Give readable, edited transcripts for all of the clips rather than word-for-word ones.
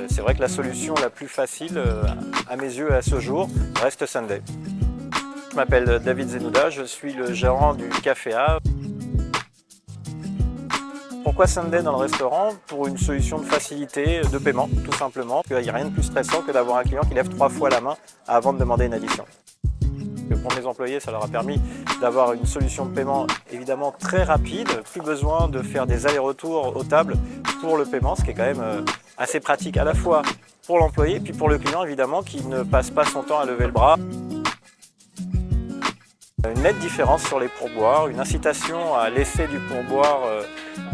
C'est vrai que la solution la plus facile, à mes yeux à ce jour, reste Sunday. Je m'appelle David Zenouda, je suis le gérant du Café A. Pourquoi Sunday dans le restaurant? Pour une solution de facilité de paiement, tout simplement. Il n'y a rien de plus stressant que d'avoir un client qui lève 3 fois la main avant de demander une addition. Pour mes employés, ça leur a permis d'avoir une solution de paiement évidemment très rapide, plus besoin de faire des allers-retours aux tables pour le paiement, ce qui est quand même assez pratique à la fois pour l'employé et puis pour le client évidemment qui ne passe pas son temps à lever le bras. Une nette différence sur les pourboires, une incitation à laisser du pourboire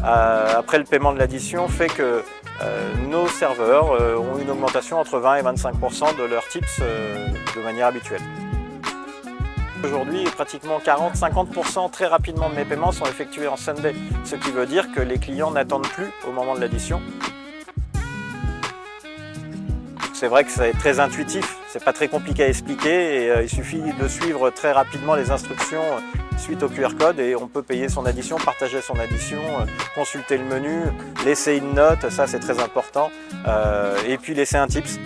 après le paiement de l'addition fait que nos serveurs ont une augmentation entre 20 et 25% de leurs tips de manière habituelle. Aujourd'hui, pratiquement 40-50% très rapidement de mes paiements sont effectués en Sunday, ce qui veut dire que les clients n'attendent plus au moment de l'addition. C'est vrai que c'est très intuitif, c'est pas très compliqué à expliquer et il suffit de suivre très rapidement les instructions suite au QR code et on peut payer son addition, partager son addition, consulter le menu, laisser une note, ça c'est très important, et puis laisser un tips.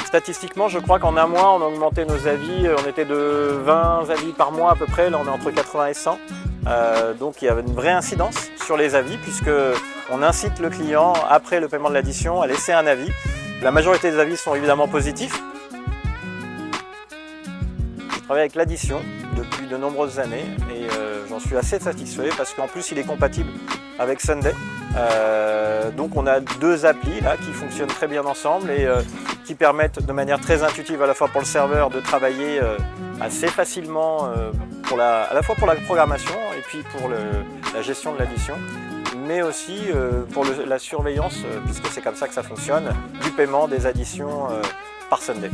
Statistiquement, je crois qu'en un mois, on a augmenté nos avis, on était de 20 avis par mois à peu près, là on est entre 80 et 100. Donc il y a une vraie incidence sur les avis puisqu'on incite le client, après le paiement de l'addition, à laisser un avis. La majorité des avis sont évidemment positifs. Je travaille avec l'addition depuis de nombreuses années et j'en suis assez satisfait parce qu'en plus il est compatible avec Sunday. Donc on a deux applis là qui fonctionnent très bien ensemble et qui permettent de manière très intuitive à la fois pour le serveur de travailler assez facilement à la fois pour la programmation et puis pour la gestion de l'addition, mais aussi pour la surveillance, puisque c'est comme ça que ça fonctionne, du paiement des additions par Sunday.